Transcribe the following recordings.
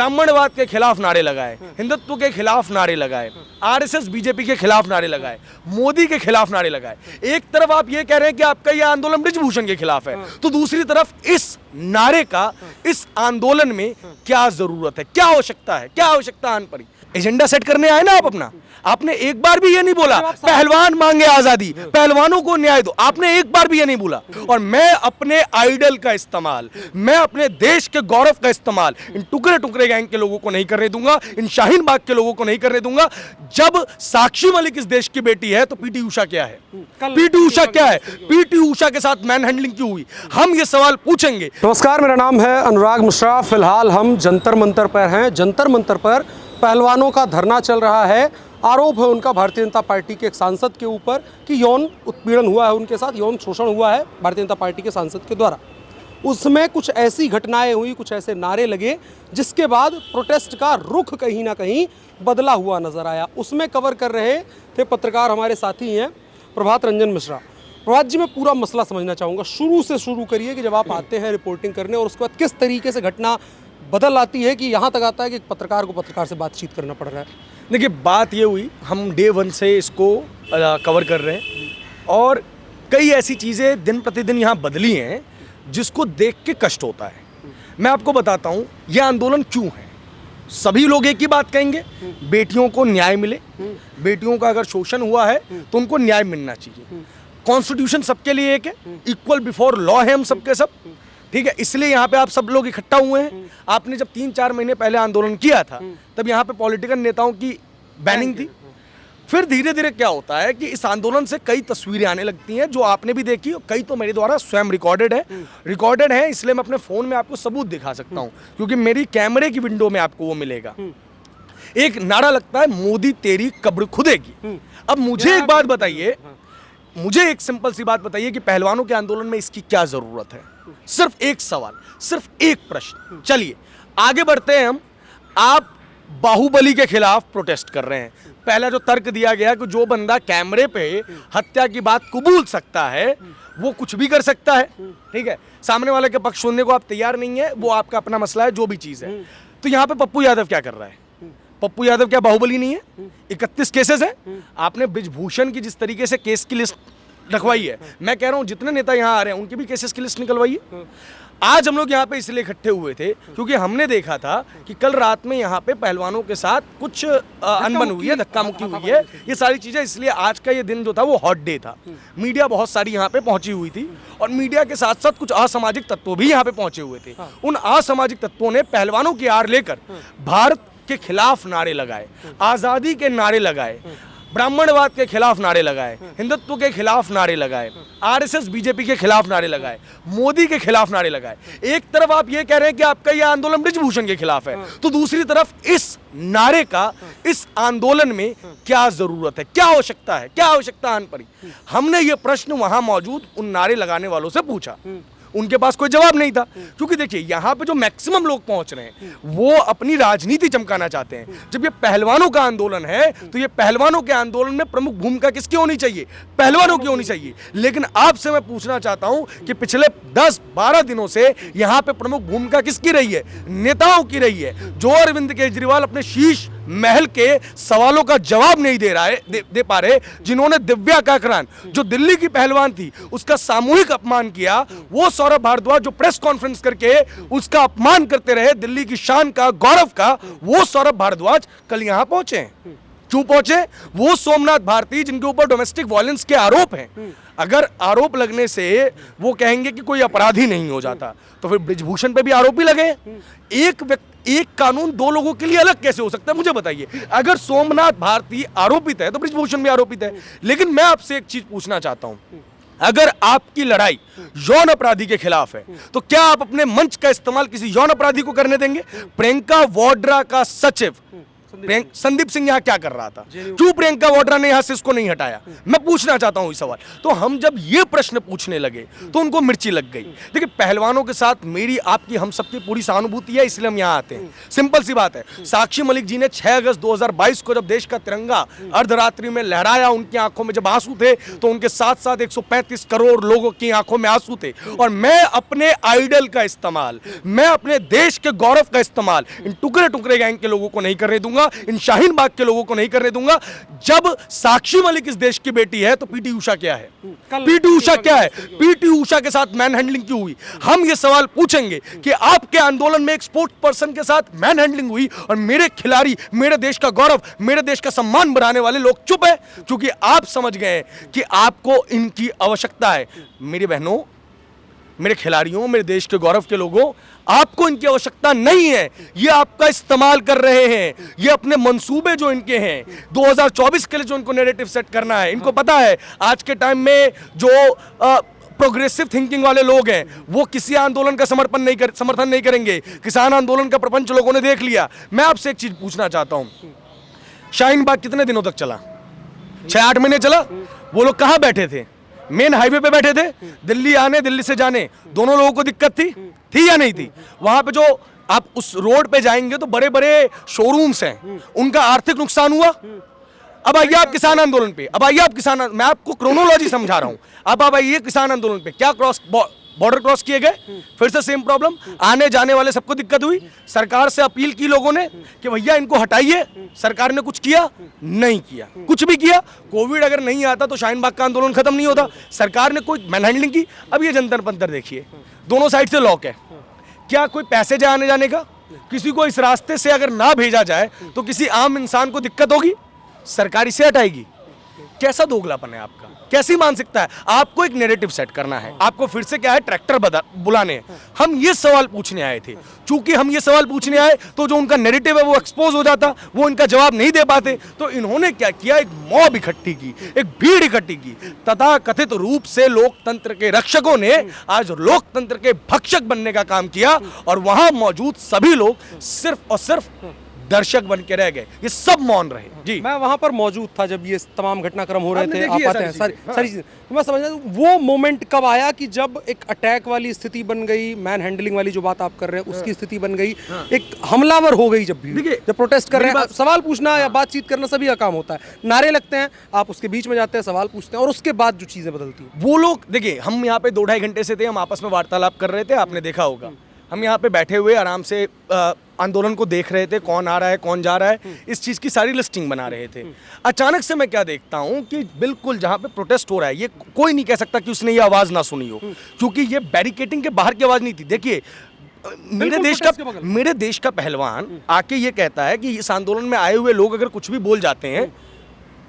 ब्राह्मणवाद के खिलाफ नारे लगाए, हिंदुत्व के खिलाफ नारे लगाए, आरएसएस बीजेपी के खिलाफ नारे लगाए, मोदी के खिलाफ नारे लगाए। एक तरफ आप ये कह रहे हैं कि आपका ये आंदोलन बृजभूषण के खिलाफ है, तो दूसरी तरफ इस नारे का इस आंदोलन में क्या जरूरत है, क्या आवश्यकता है, क्या आवश्यकता आन पड़ी? एजेंडा सेट करने आए ना आप अपना। आपने एक बार भी ये नहीं बोला पहलवान मांगे आजादी, पहलवानों को न्याय दो, आपने एक बार भी ये नहीं बोला। और मैं अपने आइडल का इस्तेमाल, मैं अपने देश के गौरव का इस्तेमाल इन टुकड़े टुकड़े गैंग के लोगों को नहीं करने दूंगा, इन शाहीन बाग के लोगों को नहीं करने दूंगा। जब साक्षी मलिक इस देश की बेटी है तो पीटी उषा क्या है? पीटी उषा क्या है? पीटी उषा के साथ मैन हैंडलिंग क्यों हुई? हम ये सवाल पूछेंगे। नमस्कार, मेरा नाम है अनुराग मिश्रा। फिलहाल हम जंतर मंतर पर हैं। जंतर मंतर पर पहलवानों का धरना चल रहा है। आरोप है उनका भारतीय जनता पार्टी के एक सांसद के ऊपर कि यौन उत्पीड़न हुआ है, उनके साथ यौन शोषण हुआ है भारतीय जनता पार्टी के सांसद के द्वारा। उसमें कुछ ऐसी घटनाएं हुई, कुछ ऐसे नारे लगे जिसके बाद प्रोटेस्ट का रुख कहीं ना कहीं बदला हुआ नजर आया। उसमें कवर कर रहे थे पत्रकार हमारे साथी हैं प्रभात रंजन मिश्रा। प्रभात जी, मैं पूरा मसला समझना चाहूँगा, शुरू से शुरू करिए कि जब आप आते हैं रिपोर्टिंग करने और उसके बाद किस तरीके से घटना बदल आती है कि यहाँ तक आता है कि पत्रकार को पत्रकार से बातचीत करना पड़ रहा है। देखिए, बात ये हुई, हम डे वन से इसको कवर कर रहे हैं और कई ऐसी चीज़ें दिन प्रतिदिन यहाँ बदली हैं जिसको देख के कष्ट होता है। मैं आपको बताता हूँ ये आंदोलन क्यों है। सभी लोग एक ही बात कहेंगे, बेटियों को न्याय मिले, बेटियों का अगर शोषण हुआ है तो उनको न्याय मिलना चाहिए। कॉन्स्टिट्यूशन सबके लिए एक है, इक्वल बिफोर लॉ है हम सबके सब, ठीक है। इसलिए यहाँ पे आप सब लोग इकट्ठा हुए हैं। आपने जब 3-4 महीने पहले आंदोलन किया था तब यहाँ पे पॉलिटिकल नेताओं की बैनिंग थी। फिर धीरे धीरे क्या होता है कि इस आंदोलन से कई तस्वीरें आने लगती हैं जो आपने भी देखी और कई तो मेरे द्वारा स्वयं रिकॉर्डेड है। इसलिए मैं अपने फोन में आपको सबूत दिखा सकता हूँ क्योंकि मेरी कैमरे की विंडो में आपको वो मिलेगा। एक नारा लगता है, मोदी तेरी कब्र खुदेगी। अब मुझे एक बात बताइए, मुझे एक सिंपल सी बात बताइए कि पहलवानों के आंदोलन में इसकी क्या जरूरत है? सिर्फ एक सवाल, सिर्फ एक प्रश्न। चलिए आगे बढ़ते हैं हम। आप बाहुबली के खिलाफ प्रोटेस्ट कर रहे हैं। पहला जो तर्क दिया गया कि जो बंदा कैमरे पे हत्या की बात कबूल सकता है वो कुछ भी कर सकता है, ठीक है। सामने वाले के पक्ष सुनने को आप तैयार नहीं है, वो आपका अपना मसला है, जो भी चीज है। तो यहाँ पे पप्पू यादव क्या कर रहा है? पप्पू यादव क्या बाहुबली नहीं है? 31 केसेस हैं। आपने बृजभूषण की जिस तरीके से केस की लिस्ट रखवाई है, मैं कह रहा हूं जितने नेता यहाँ आ रहे हैं उनकी भी केसेस की लिस्ट निकलवाइए। आज हम लोग यहाँ पे इसलिए इकट्ठे हुए थे क्योंकि हमने देखा था कि कल रात में यहाँ पे पहलवानों के साथ कुछ अनबन हुई है, धक्का मुक्की हुई है, ये सारी चीजें। इसलिए आज का ये दिन जो था वो हॉट डे था। मीडिया बहुत सारी यहाँ पे पहुंची हुई थी और मीडिया के साथ साथ कुछ असामाजिक तत्व भी यहाँ पे पहुंचे हुए थे। उन असामाजिक तत्वों ने पहलवानों की आड़ लेकर भारत के खिलाफ नारे लगाए, आजादी के नारे लगाए, ब्राह्मणवाद के खिलाफ नारे लगाए, हिंदुत्व के खिलाफ नारे लगाए, आरएसएस बीजेपी के खिलाफ नारे लगाए, मोदी के खिलाफ नारे लगाए। एक तरफ आप ये कह रहे हैं कि आपका ये आंदोलन बृजभूषण के खिलाफ है, तो दूसरी तरफ इस नारे का इस आंदोलन में क्या जरूरत है, क्या आवश्यकता है, क्या आवश्यकता आन पड़ी? हमने ये प्रश्न वहां मौजूद उन नारे लगाने वालों से पूछा। उनके पास कोई जवाब नहीं था क्योंकि देखिए यहाँ पे जो मैक्सिमम लोग पहुंच रहे हैं वो अपनी राजनीति चमकाना चाहते हैं। जब ये पहलवानों का आंदोलन है तो ये पहलवानों के आंदोलन में प्रमुख भूमिका किसकी होनी चाहिए? पहलवानों की होनी चाहिए। लेकिन आपसे मैं पूछना चाहता हूं कि पिछले 10-12 दिनों से यहाँ पे प्रमुख भूमिका किसकी रही है? नेताओं की रही है। जो अरविंद केजरीवाल अपने शीश महल के सवालों का जवाब नहीं दे पा रहे, जिन्होंने दिव्या काकरान जो दिल्ली की पहलवान थी उसका सामूहिक अपमान किया, वो सौरभ भारद्वाज जो प्रेस कॉन्फ्रेंस करके उसका अपमान करते रहे, दिल्ली की शान का, गौरव का, वो सौरभ भारद्वाज कल यहां पहुंचे। क्यों पहुंचे? वो सोमनाथ भारती जिनके ऊपर डोमेस्टिक वायलेंस के आरोप हैं, अगर आरोप लगने से वो कहेंगे कि कोई अपराधी नहीं हो जाता तो फिर बृजभूषण पे भी आरोप ही लगे। एक कानून दो लोगों के लिए अलग कैसे हो सकता है? मुझे बताइए। अगर सोमनाथ भारती आरोपित है तो बृजभूषण भी आरोपित है। लेकिन मैं आपसे एक चीज पूछना चाहता हूं, अगर आपकी लड़ाई यौन अपराधी के खिलाफ है तो क्या आप अपने मंच का इस्तेमाल किसी यौन अपराधी को करने देंगे? प्रियंका वाड्रा का सचिव संदीप सिंह यहाँ क्या कर रहा था, क्यों प्रियंका वाड्रा ने यहाँ से इसको नहीं हटाया, मैं पूछना चाहता हूँ ये सवाल। तो हम जब ये प्रश्न पूछने लगे तो उनको मिर्ची लग गई। देखिए, पहलवानों के साथ मेरी आपकी हम सबकी पूरी सहानुभूति है, इसलिए हम यहाँ आते हैं। सिंपल सी बात है, साक्षी मलिक जी ने 6 अगस्त 2022 को जब देश का तिरंगा अर्धरात्रि में लहराया, उनकी आंखों में जब आंसू थे तो उनके साथ साथ 135 करोड़ लोगों की आंखों में आंसू थे। और मैं अपने आइडल का इस्तेमाल, मैं अपने देश के गौरव का इस्तेमाल इन टुकड़े टुकड़े गैंग के लोगों को नहीं करने दूंगा, इन शाहीन बाग के लोगों को नहीं करने दूंगा। जब साक्षी मलिक इस देश की बेटी है तो पीटी उषा क्या है? पीटी उषा क्या है? पीटी उषा के साथ मैन हैंडलिंग क्यों हुई? हम ये सवाल पूछेंगे कि आपके आंदोलन में एक स्पोर्ट्स पर्सन के साथ मैन हैंडलिंग हुई और मेरे खिलाड़ी, मेरे देश का गौरव, मेरे देश का सम्मान बढ़ाने वाले लोग चुप है, क्योंकि आप समझ गए कि आपको इनकी आवश्यकता है। मेरी बहनों, मेरे खिलाड़ियों, मेरे देश के गौरव के लोगों, आपको इनकी आवश्यकता नहीं है। ये आपका इस्तेमाल कर रहे हैं। ये अपने मंसूबे जो इनके हैं 2024 के लिए जो इनको नैरेटिव सेट करना है, इनको पता है आज के टाइम में जो प्रोग्रेसिव थिंकिंग वाले लोग हैं वो किसी आंदोलन का समर्थन नहीं करेंगे। किसान आंदोलन का प्रपंच लोगों ने देख लिया। मैं आपसे एक चीज पूछना चाहता हूं, शाहीन बाग कितने दिनों तक चला? 6-8 महीने चला। वो लोग कहां बैठे थे? मेन हाईवे पे बैठे थे। दिल्ली आने, दिल्ली से जाने दोनों लोगों को दिक्कत थी या नहीं थी? वहां पे जो आप उस रोड पे जाएंगे तो बड़े बड़े शोरूम्स हैं, उनका आर्थिक नुकसान हुआ। अब आइए आप किसान आंदोलन पे, मैं आपको क्रोनोलॉजी समझा रहा हूं। अब आप आइए किसान आंदोलन पे, क्या बॉर्डर क्रॉस किए गए, फिर से सेम प्रॉब्लम, आने जाने वाले सबको दिक्कत हुई। सरकार से अपील की लोगों ने कि भैया इनको हटाइए। सरकार ने कुछ किया? नहीं किया। कुछ भी किया? कोविड अगर नहीं आता तो शाहीन बाग का आंदोलन खत्म नहीं होता। सरकार ने कोई मैन हैंडलिंग की? अब ये जंतर मंतर देखिए, दोनों साइड से लॉक है। क्या कोई पैसेज है आने जाने का? किसी को इस रास्ते से अगर ना भेजा जाए तो किसी आम इंसान को दिक्कत होगी, सरकार इसे हटाएगी। कैसा दोगलापन है आपका? कैसी मानसिकता है? आपको एक नैरेटिव सेट करना है, आपको फिर से क्या है, ट्रैक्टर बुलाने हैं। हम ये सवाल पूछने आए थे। चूंकि हम ये सवाल पूछने आए तो जो उनका नैरेटिव है वो एक्सपोज हो जाता, वो इनका जवाब नहीं दे पाते। तो इन्होंने क्या किया, एक मॉब इकट्ठी की, एक भीड़ इकट्ठी की। तथा कथित रूप से लोकतंत्र के रक्षकों ने आज लोकतंत्र के भक्षक बनने का काम किया और वहां मौजूद सभी लोग सिर्फ और सिर्फ दर्शक बन के रह गए। ये सब मौन रहे। जी, मैं वहां पर मौजूद था जब ये तमाम घटनाक्रम हो रहे थे। आप आते हैं सारी चीजें। तो मैं समझ रहा हूं वो मोमेंट कब आया कि जब एक अटैक वाली स्थिति बन गई, मैन हैंडलिंग वाली जो बात आप कर रहे हैं उसकी स्थिति बन गई, एक हमलावर हो गई। जब प्रोटेस्ट कर रहे हैं, सवाल पूछना या बातचीत करना सभी का काम होता है। नारे लगते हैं, आप उसके बीच में जाते हैं, सवाल पूछते हैं और उसके बाद जो चीजें बदलती हैं। वो लोग देखिए, हम यहाँ पे 2-2.5 घंटे से थे, हम आपस में वार्तालाप कर रहे थे, आपने देखा होगा। हम यहाँ पे बैठे हुए आराम से आंदोलन को देख रहे थे, कौन आ रहा है, कौन जा रहा है, इस चीज़ की सारी लिस्टिंग बना रहे थे। अचानक से मैं क्या देखता हूँ कि बिल्कुल जहाँ पे प्रोटेस्ट हो रहा है, ये कोई नहीं कह सकता कि उसने ये आवाज़ ना सुनी हो, क्योंकि ये बैरिकेडिंग के बाहर की आवाज़ नहीं थी। देखिए, मेरे देश का पहलवान आके ये कहता है कि इस आंदोलन में आए हुए लोग अगर कुछ भी बोल जाते हैं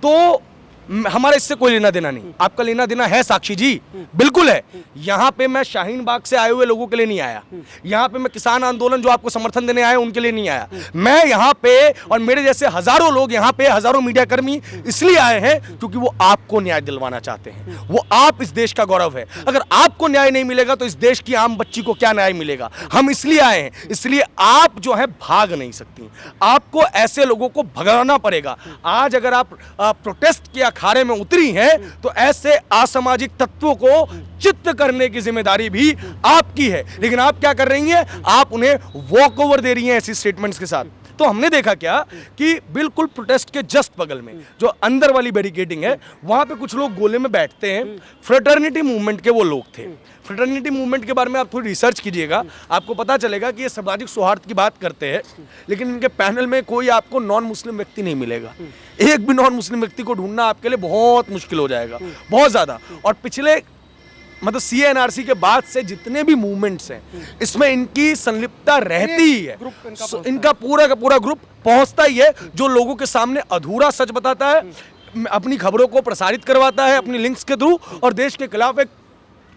तो हमारा इससे कोई लेना देना नहीं। आपका लेना देना है साक्षी जी, बिल्कुल है। यहाँ पे मैं शाहीन बाग से आए हुए लोगों के लिए नहीं आया, यहाँ पे मैं किसान आंदोलन जो आपको समर्थन देने आए उनके लिए नहीं आया। मैं यहाँ पे और मेरे जैसे हजारों लोग यहाँ पे, हजारों मीडिया कर्मी इसलिए आए हैं क्योंकि वो आपको न्याय दिलवाना चाहते हैं। वो आप इस देश का गौरव है। अगर आपको न्याय नहीं मिलेगा तो इस देश की आम बच्ची को क्या न्याय मिलेगा? हम इसलिए आए हैं, इसलिए आप जो है भाग नहीं सकती, आपको ऐसे लोगों को भगाना पड़ेगा। आज अगर आप प्रोटेस्ट के अखाड़े में उतरी हैं तो ऐसे असामाजिक तत्वों को चित्त करने की जिम्मेदारी भी आपकी है। लेकिन आप क्या कर रही हैं? आप उन्हें वॉक ओवर दे रही हैं ऐसी स्टेटमेंट्स के साथ। तो हमने देखा क्या कि बिल्कुल प्रोटेस्ट के जस्ट बगल में जो अंदर वाली बैरिकेडिंग है, वहां पे कुछ लोग गोले में बैठते हैं। फ्रेटर्निटी मूवमेंट के वो लोग थे। फ्रेटर्निटी मूवमेंट के बारे में आप थोड़ी रिसर्च कीजिएगा, आपको पता चलेगा कि ये सामाजिक सौहार्द की बात करते हैं, लेकिन इनके पैनल में कोई आपको नॉन मुस्लिम व्यक्ति नहीं मिलेगा। एक भी नॉन मुस्लिम व्यक्ति को ढूंढना आपके लिए बहुत मुश्किल हो जाएगा, बहुत ज्यादा। और पिछले मतलब CNRC के बाद से जितने भी मूवमेंट्स हैं, इसमें इनकी संलिप्तता रहती ही है। इनका पूरा का पूरा ग्रुप पहुंचता ही है, जो लोगों के सामने अधूरा सच बताता है, अपनी खबरों को प्रसारित करवाता है अपनी लिंक्स के थ्रू, और देश के खिलाफ एक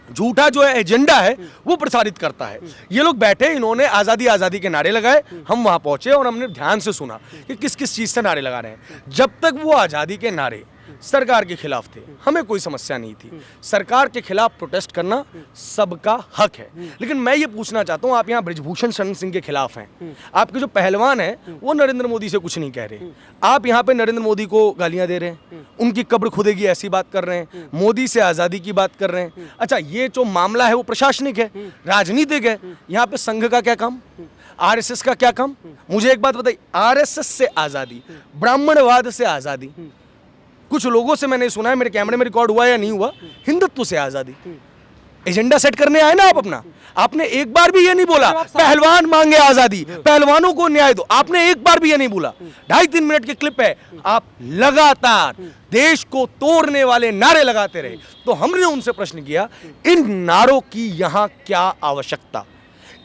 झूठा जो है एजेंडा है वो प्रसारित करता है। ये लोग बैठे, इन्होंने आज़ादी आज़ादी के नारे लगाए, हम वहाँ पहुँचे और हमने ध्यान से सुना कि किस किस चीज़ से नारे लगा रहे हैं। जब तक वो आज़ादी के नारे सरकार के खिलाफ थे, हमें कोई समस्या नहीं थी। सरकार के खिलाफ प्रोटेस्ट करना सबका हक है। लेकिन मैं ये पूछना चाहता हूँ, आप यहाँ ब्रिजभूषण शरण सिंह के खिलाफ हैं, आपके जो पहलवान हैं वो नरेंद्र मोदी से कुछ नहीं कह रहे, आप यहाँ पे नरेंद्र मोदी को गालियां दे रहे हैं, उनकी कब्र खुदेगी ऐसी बात कर रहे हैं, मोदी से आज़ादी की बात कर रहे हैं। अच्छा, ये जो मामला है वो प्रशासनिक है, राजनीतिक है, यहाँ पे संघ का क्या काम, आरएसएस का क्या काम? मुझे एक बात बताइए, आरएसएस से आज़ादी, ब्राह्मणवाद से आज़ादी, कुछ लोगों से मैंने सुना है, मेरे कैमरे में रिकॉर्ड हुआ या नहीं हुआ, हिंदुत्व से आज़ादी। एजेंडा सेट करने आए ना आप अपना, आपने एक बार भी ये नहीं बोला पहलवान मांगे आजादी, पहलवानों को न्याय दो, आपने एक बार भी ये नहीं बोला। 2.5-3 मिनट की क्लिप है, आप लगातार देश को तोड़ने वाले नारे लगाते रहे। तो हमने उनसे प्रश्न किया, इन नारों की यहां क्या आवश्यकता,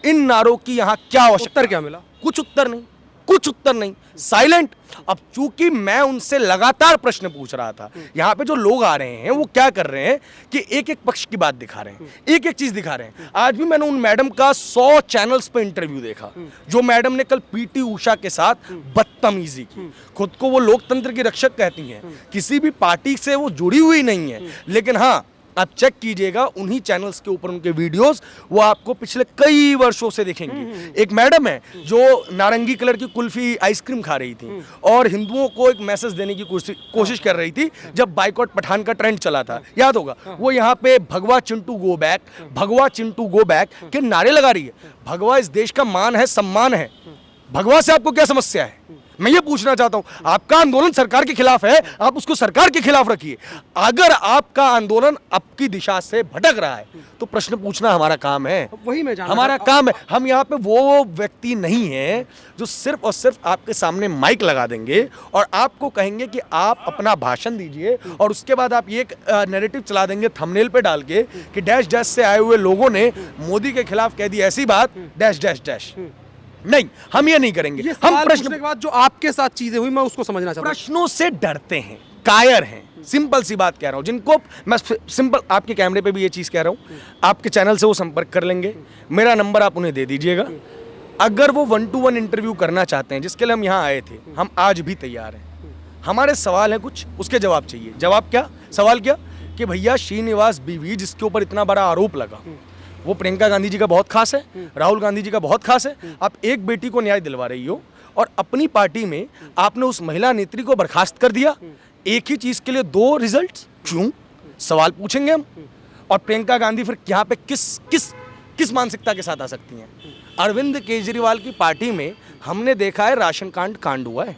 इन नारों की यहां क्या आवश्यकता? उत्तर क्या मिला? कुछ उत्तर नहीं, कुछ उत्तर नहीं, साइलेंट। अब चूंकि मैं उनसे लगातार प्रश्न पूछ रहा था, यहाँ पे जो लोग आ रहे हैं वो क्या कर रहे हैं कि एक एक पक्ष की बात दिखा रहे हैं, एक एक चीज दिखा रहे हैं। आज भी मैंने उन मैडम का 100 चैनल्स पे इंटरव्यू देखा, जो मैडम ने कल पीटी उषा के साथ बदतमीजी की। खुद को वो लोकतंत्र की रक्षक कहती हैं, किसी भी पार्टी से वो जुड़ी हुई नहीं है, लेकिन हाँ आप चेक कीजिएगा उन्हीं चैनल्स के ऊपर उनके वीडियोस, वो आपको पिछले कई वर्षों से दिखेंगे। एक मैडम है जो नारंगी कलर की कुल्फी आइसक्रीम खा रही थी और हिंदुओं को एक मैसेज देने की कोशिश कर रही थी जब बाइकॉट पठान का ट्रेंड चला था, याद होगा। वो यहाँ पे भगवा चिंटू गो बैक, भगवा चिंटू गो बैक के नारे लगा रही है। भगवा इस देश का मान है, सम्मान है, भगवा से आपको क्या समस्या है? मैं ये पूछना चाहता हूं, आपका आंदोलन सरकार के खिलाफ है, आप उसको सरकार के खिलाफ रखिए। अगर आपका आंदोलन आपकी दिशा से भटक रहा है तो प्रश्न पूछना हमारा काम है, वही मैं जानना हमारा काम है। हम यहाँ पे वो व्यक्ति नहीं है जो सिर्फ और सिर्फ आपके सामने माइक लगा देंगे और आपको कहेंगे कि आप अपना भाषण दीजिए और उसके बाद आप ये एक नैरेटिव चला देंगे थंबनेल पे डाल के कि डैश डैश से आए हुए लोगों ने मोदी के खिलाफ कह दी ऐसी बात, डैश डैश डैश। नहीं, हम ये नहीं करेंगे। हम प्रश्न के बाद जो आपके साथ चीजें हुई मैं उसको समझना चाहता हूं। प्रश्नों से डरते हैं, कायर हैं, सिंपल सी बात कह रहा हूं, जिनको मैं सिंपल आपके कैमरे पे भी ये चीज कह रहा हूं, आपके चैनल से वो संपर्क कर लेंगे, मेरा नंबर आप उन्हें दे दीजिएगा। अगर वो 1-to-1 इंटरव्यू करना चाहते हैं, जिसके लिए हम यहाँ आए थे, हम आज भी तैयार हैं। हमारे सवाल है कुछ, उसके जवाब चाहिए। जवाब क्या? सवाल क्या कि भैया श्रीनिवास बीवी जिसके ऊपर इतना बड़ा आरोप लगा, वो प्रियंका गांधी जी का बहुत खास है, राहुल गांधी जी का बहुत खास है। आप एक बेटी को न्याय दिलवा रही हो और अपनी पार्टी में आपने उस महिला नेत्री को बर्खास्त कर दिया। एक ही चीज के लिए 2 रिजल्ट्स, क्यों? सवाल पूछेंगे हम। और प्रियंका गांधी फिर यहाँ पे किस मानसिकता के साथ आ सकती हैं? अरविंद केजरीवाल की पार्टी में हमने देखा है राशन कांड हुआ है,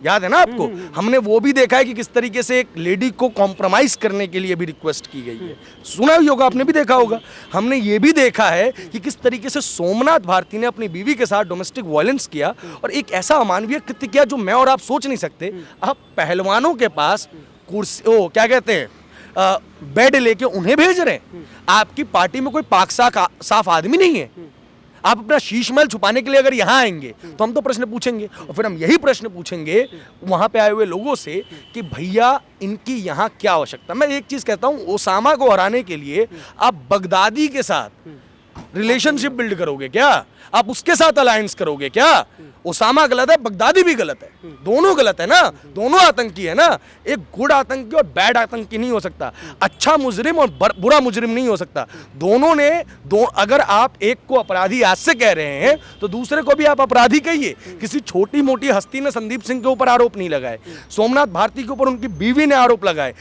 याद है ना आपको? हमने वो भी देखा है कि किस तरीके से एक लेडी को कॉम्प्रोमाइज करने के लिए भी रिक्वेस्ट की गई है, सुना भी होगा, आपने भी देखा होगा। हमने ये भी देखा है कि किस तरीके से सोमनाथ भारती ने अपनी बीवी के साथ डोमेस्टिक वायलेंस किया और एक ऐसा अमानवीय कृत्य किया जो मैं और आप सोच नहीं सकते। आप पहलवानों के पास कुर्सी, ओ क्या कहते हैं, बेड लेके उन्हें भेज रहे हैं। आपकी पार्टी में कोई पाक साफ आदमी नहीं है। आप अपना शीशमहल छुपाने के लिए अगर यहाँ आएंगे तो हम तो प्रश्न पूछेंगे और फिर हम यही प्रश्न पूछेंगे वहाँ पे आए हुए लोगों से कि भैया इनकी यहाँ क्या आवश्यकता। मैं एक चीज़ कहता हूँ, ओसामा को हराने के लिए आप बगदादी के साथ रिलेशनशिप बिल्ड करोगे क्या? आप उसके साथ अलायंस करोगे क्या? ओसामा गलत है, बगदादी भी गलत है, दोनों गलत है ना, दोनों आतंकी है ना। एक गुड आतंकी और बैड आतंकी नहीं हो सकता, अच्छा मुजरिम और बुरा मुजरिम नहीं हो सकता। दोनों ने अगर आप एक को अपराधी आज से कह रहे हैं तो दूसरे को भी आप अपराधी कहिए। किसी छोटी मोटी हस्ती ने संदीप सिंह के ऊपर आरोप नहीं लगाए, सोमनाथ भारती के ऊपर उनकी बीवी ने आरोप लगाए,